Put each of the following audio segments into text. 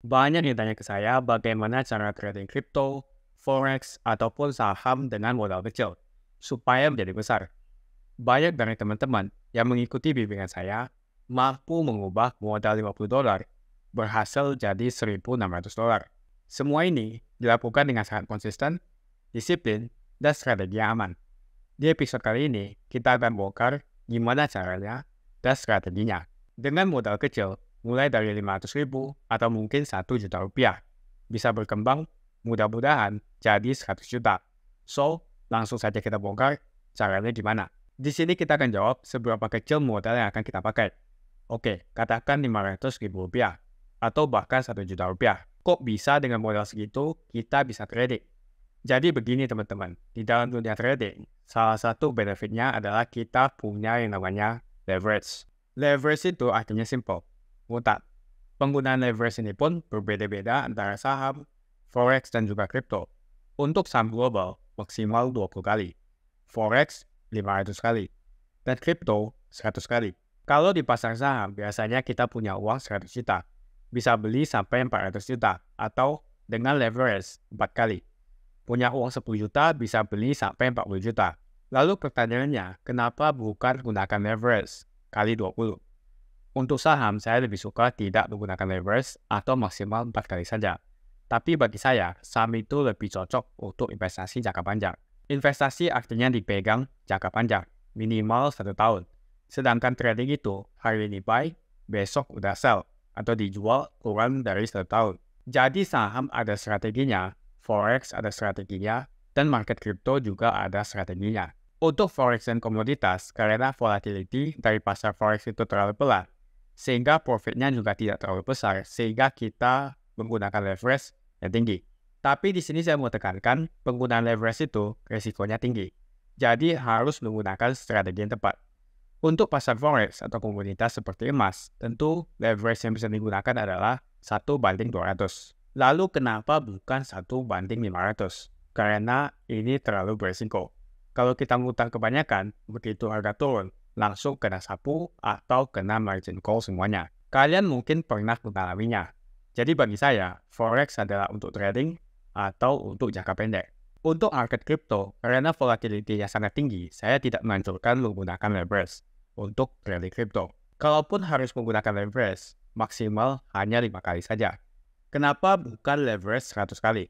Banyak yang tanya ke saya bagaimana cara trading kripto, forex, ataupun saham dengan modal kecil, supaya menjadi besar. Banyak dari teman-teman yang mengikuti bimbingan saya mampu mengubah modal $50 berhasil jadi $1.600. Semua ini dilakukan dengan sangat konsisten, disiplin, dan strategi yang aman. Di episode kali ini, kita akan bongkar gimana caranya dan strateginya. Dengan modal kecil, mulai dari 500.000 atau mungkin 1 juta rupiah, bisa berkembang mudah-mudahan jadi 100 juta. So, langsung saja kita bongkar caranya gimana. Di sini kita akan jawab seberapa kecil modal yang akan kita pakai. Oke, katakan 500.000 rupiah atau bahkan 1 juta rupiah. Kok bisa dengan modal segitu kita bisa trading? Jadi begini teman-teman, di dalam dunia trading, salah satu benefitnya adalah kita punya yang namanya leverage. Leverage itu artinya simple, mudah. Penggunaan leverage ini pun berbeda-beda antara saham, forex, dan juga kripto. Untuk saham global, maksimal 20 kali. Forex, 500 kali. Dan kripto, 100 kali. Kalau di pasar saham, biasanya kita punya uang 100 juta. Bisa beli sampai 400 juta, atau dengan leverage 4 kali. Punya uang 10 juta bisa beli sampai 40 juta. Lalu pertanyaannya, kenapa bukan gunakan leverage kali 20? Untuk saham, saya lebih suka tidak menggunakan leverage atau maksimal 4 kali saja. Tapi bagi saya, saham itu lebih cocok untuk investasi jangka panjang. Investasi artinya dipegang jangka panjang, minimal 1 tahun. Sedangkan trading itu, hari ini buy, besok udah sell, atau dijual kurang dari 1 tahun. Jadi saham ada strateginya, forex ada strateginya, dan market crypto juga ada strateginya. Untuk forex dan komoditas, karena volatility dari pasar forex itu terlalu pelan, sehingga profitnya juga tidak terlalu besar, sehingga kita menggunakan leverage yang tinggi. Tapi di sini saya mau tekankan, penggunaan leverage itu resikonya tinggi. Jadi harus menggunakan strategi yang tepat. Untuk pasar forex atau komoditas seperti emas, tentu leverage yang bisa digunakan adalah 1:200. Lalu kenapa bukan 1:500? Karena ini terlalu berisiko. Kalau kita ngutang kebanyakan, begitu harga turun, langsung kena sapu atau kena margin call semuanya. Kalian mungkin pernah mengalaminya. Jadi bagi saya, forex adalah untuk trading atau untuk jangka pendek. Untuk market crypto, karena volatility yang sangat tinggi, saya tidak menganjurkan menggunakan leverage untuk trading crypto. Kalaupun harus menggunakan leverage, maksimal hanya 5 kali saja. Kenapa bukan leverage 100 kali?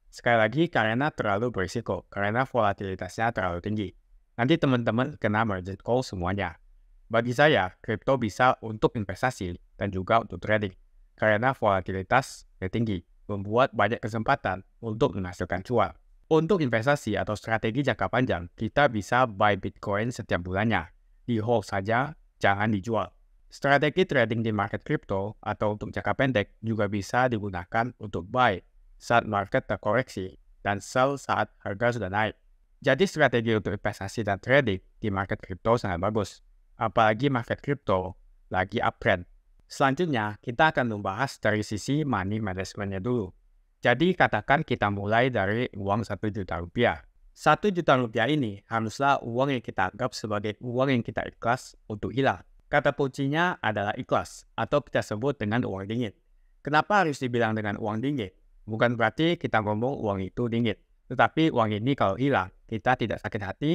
Sekali lagi, karena terlalu berisiko, karena volatilitasnya terlalu tinggi. Nanti teman-teman kena margin call semuanya. Bagi saya, kripto bisa untuk investasi dan juga untuk trading. Karena volatilitas yang tinggi, membuat banyak kesempatan untuk menghasilkan cuan. Untuk investasi atau strategi jangka panjang, kita bisa buy Bitcoin setiap bulannya. Di hold saja, jangan dijual. Strategi trading di market crypto atau untuk jangka pendek juga bisa digunakan untuk buy saat market terkoreksi dan sell saat harga sudah naik. Jadi strategi untuk investasi dan trading di market crypto sangat bagus. Apalagi market crypto lagi uptrend. Selanjutnya, kita akan membahas dari sisi money management-nya dulu. Jadi katakan kita mulai dari uang 1 juta rupiah. 1 juta rupiah ini haruslah uang yang kita anggap sebagai uang yang kita ikhlas untuk hilang. Kata kuncinya adalah ikhlas, atau kita sebut dengan uang dingin. Kenapa harus dibilang dengan uang dingin? Bukan berarti kita ngomong uang itu dingin. Tetapi uang ini kalau hilang, kita tidak sakit hati,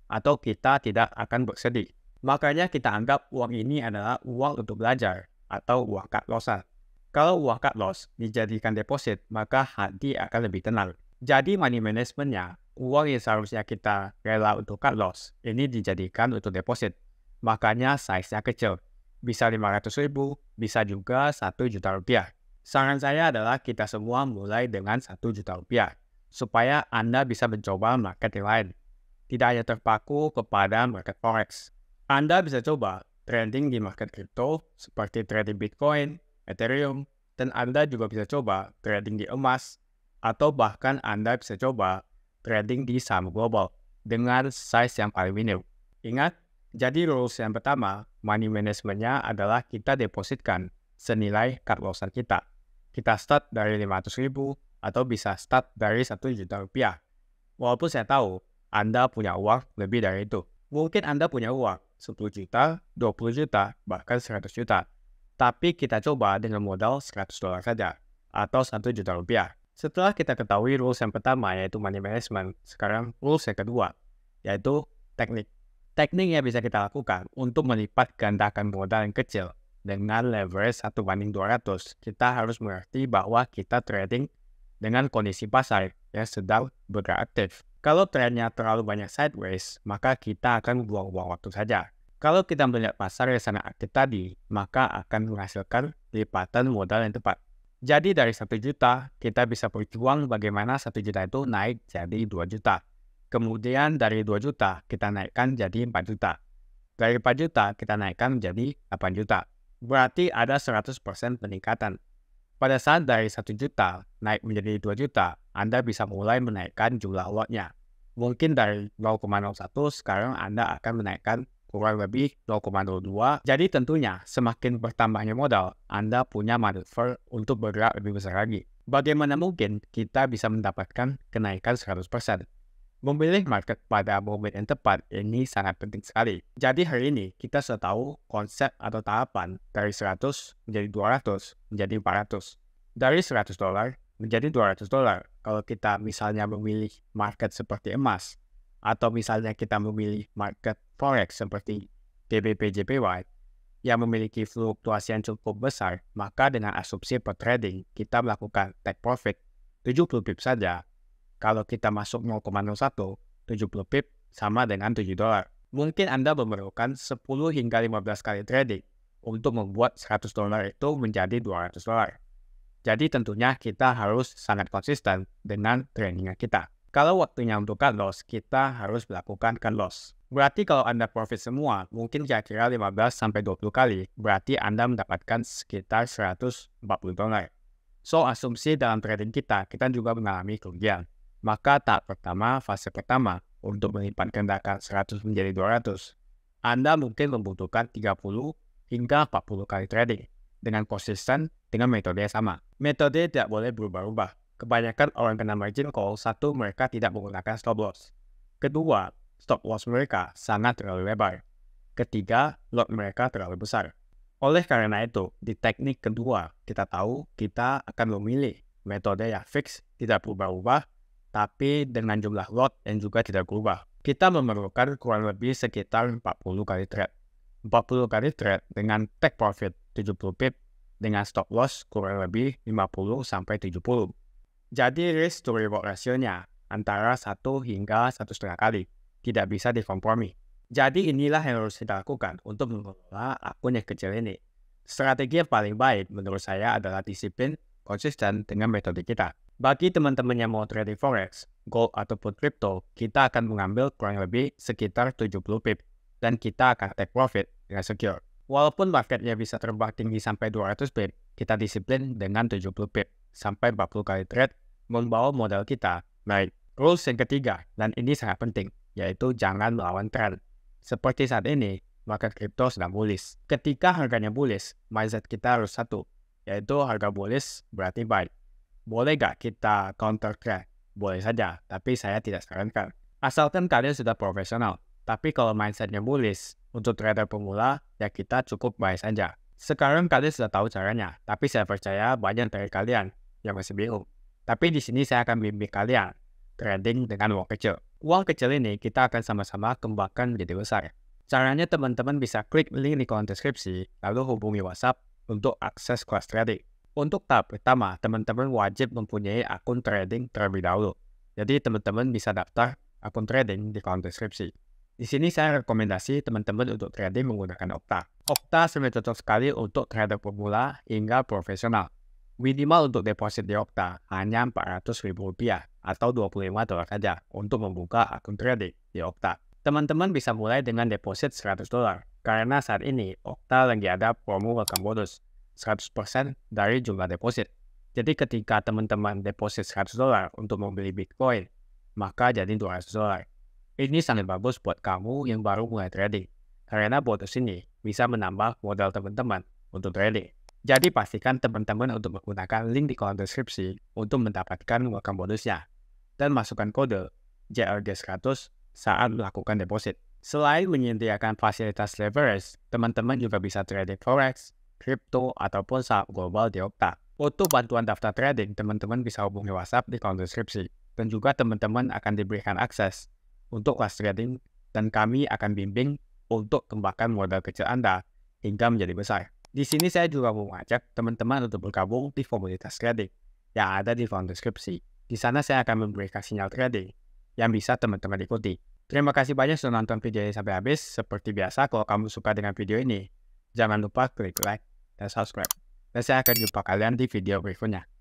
atau kita tidak akan bersedih. Makanya kita anggap uang ini adalah uang untuk belajar, atau uang cut loss-an. Kalau uang cut loss dijadikan deposit, maka hati akan lebih tenang. Jadi money management-nya, uang yang seharusnya kita rela untuk cut loss, ini dijadikan untuk deposit. Makanya size-nya kecil. Bisa 500.000, bisa juga 1 juta rupiah. Saran saya adalah kita semua mulai dengan 1 juta rupiah, supaya Anda bisa mencoba market yang lain. Tidak hanya terpaku kepada market forex. Anda bisa coba trading di market crypto, seperti trading Bitcoin, Ethereum, dan Anda juga bisa coba trading di emas, atau bahkan Anda bisa coba trading di saham global dengan size yang paling minim. Ingat, jadi rules yang pertama, money management-nya adalah kita depositkan senilai cut loss-an kita. Kita start dari 500.000 atau bisa start dari 1 juta rupiah. Walaupun saya tahu Anda punya uang lebih dari itu. Mungkin Anda punya uang 10 juta, 20 juta, bahkan 100 juta. Tapi kita coba dengan modal $100 saja. atau 1 juta rupiah. Setelah kita ketahui rules yang pertama yaitu money management, sekarang rules yang kedua yaitu teknik. Teknik yang bisa kita lakukan untuk melipat gandakan modal yang kecil dengan leverage 1:200. Kita harus mengerti bahwa kita trading dengan kondisi pasar yang sedang bergerak aktif. Kalau trennya terlalu banyak sideways, maka kita akan buang-buang waktu saja. Kalau kita melihat pasar yang sangat aktif tadi, maka akan menghasilkan lipatan modal yang tepat. Jadi dari 1 juta, kita bisa berjuang bagaimana 1 juta itu naik jadi 2 juta. Kemudian dari 2 juta, kita naikkan jadi 4 juta. Dari 4 juta, kita naikkan menjadi 8 juta. Berarti ada 100% peningkatan. Pada saat dari 1 juta naik menjadi 2 juta, Anda bisa mulai menaikkan jumlah lotnya. Mungkin dari 0,01 sekarang Anda akan menaikkan kurang lebih 0,02. Jadi tentunya semakin bertambahnya modal, Anda punya manuver untuk bergerak lebih besar lagi. Bagaimana mungkin kita bisa mendapatkan kenaikan 100%? Memilih market pada momen yang tepat ini sangat penting sekali. Jadi hari ini kita sudah tahu konsep atau tahapan dari 100 menjadi 200 menjadi 400. Dari $100 menjadi $200. Kalau kita misalnya memilih market seperti emas, atau misalnya kita memilih market forex seperti BBPJPY yang memiliki fluktuasi yang cukup besar, maka dengan asumsi per trading kita melakukan take profit 70 pip saja. Kalau kita masuk 0,01, 70 pip sama dengan $7. Mungkin Anda memerlukan 10 hingga 15 kali trading untuk membuat $100 itu menjadi $200. Jadi tentunya kita harus sangat konsisten dengan tradingnya kita. Kalau waktunya untuk cut loss, kita harus melakukan cut loss. Berarti kalau Anda profit semua, mungkin kira-kira 15-20 kali, berarti Anda mendapatkan sekitar $140. So, asumsi dalam trading kita juga mengalami kerugian. Maka tahap pertama, fase pertama, untuk melipat gandakan 100 menjadi 200, Anda mungkin membutuhkan 30 hingga 40 kali trading, dengan konsisten dengan metode yang sama. Metode tidak boleh berubah-ubah. Kebanyakan orang kena margin call, satu, mereka tidak menggunakan stop loss. Kedua, stop loss mereka sangat terlalu lebar. Ketiga, lot mereka terlalu besar. Oleh karena itu, di teknik kedua, kita tahu kita akan memilih metode yang fix, tidak berubah-ubah, tapi dengan jumlah lot yang juga tidak berubah. Kita memerlukan kurang lebih sekitar 40 kali trade. 40 kali trade dengan take profit 70 pip, dengan stop loss kurang lebih 50-70. Jadi risk to reward rasionya antara 1 hingga 1,5 kali. Tidak bisa dikompromi. Jadi inilah yang harus kita lakukan untuk mengelola akun yang kecil ini. Strategi yang paling baik menurut saya adalah disiplin konsisten dengan metode kita. Bagi teman-teman yang mau trading forex, gold ataupun crypto, kita akan mengambil kurang lebih sekitar 70 pip. Dan kita akan take profit dengan secure. Walaupun marketnya bisa terbang tinggi sampai 200 pip, kita disiplin dengan 70 pip sampai 40 kali trade membawa modal kita naik. Rules yang ketiga, dan ini sangat penting, yaitu jangan melawan tren. Seperti saat ini, market crypto sedang bullish. Ketika harganya bullish, mindset kita harus satu, yaitu harga bullish berarti buy. Boleh gak kita counter trade? Boleh saja, tapi saya tidak sarankan. Asalkan kalian sudah profesional. Tapi kalau mindsetnya bullish, untuk trader pemula, ya kita cukup buy saja. Sekarang kalian sudah tahu caranya, tapi saya percaya banyak dari kalian yang masih bingung. Tapi di sini saya akan bimbing kalian trading dengan uang kecil. Uang kecil ini kita akan sama-sama kembangkan menjadi besar. Caranya teman-teman bisa klik link di kolom deskripsi, lalu hubungi WhatsApp untuk akses kelas trading. Untuk tahap pertama, teman-teman wajib mempunyai akun trading terlebih dahulu. Jadi teman-teman bisa daftar akun trading di kolom deskripsi. Di sini saya rekomendasi teman-teman untuk trading menggunakan Okta. Okta sangat cocok sekali untuk trader pemula hingga profesional. Minimal untuk deposit di Okta hanya Rp400.000 atau $25 saja untuk membuka akun trading di Okta. Teman-teman bisa mulai dengan deposit $100 karena saat ini Okta lagi ada promo welcome bonus 100% dari jumlah deposit. Jadi ketika teman-teman deposit $100 untuk membeli Bitcoin, maka jadi $200. Ini sangat bagus buat kamu yang baru mulai trading karena bonus ini bisa menambah modal teman-teman untuk trading. Jadi pastikan teman-teman untuk menggunakan link di kolom deskripsi untuk mendapatkan welcome bonusnya. Dan masukkan kode JRG100 saat melakukan deposit. Selain menyediakan fasilitas leverage, teman-teman juga bisa trading forex, crypto, ataupun saham global di Okta. Untuk bantuan daftar trading, teman-teman bisa hubungi WhatsApp di kolom deskripsi. Dan juga teman-teman akan diberikan akses untuk kelas trading dan kami akan bimbing untuk kembangkan modal kecil Anda hingga menjadi besar. Di sini saya juga mau mengajak teman-teman untuk bergabung di komunitas trading yang ada di kolom deskripsi. Di sana saya akan memberikan sinyal trading yang bisa teman-teman ikuti. Terima kasih banyak sudah nonton video ini sampai habis. Seperti biasa, kalau kamu suka dengan video ini, jangan lupa klik like dan subscribe. Dan saya akan jumpa kalian di video berikutnya.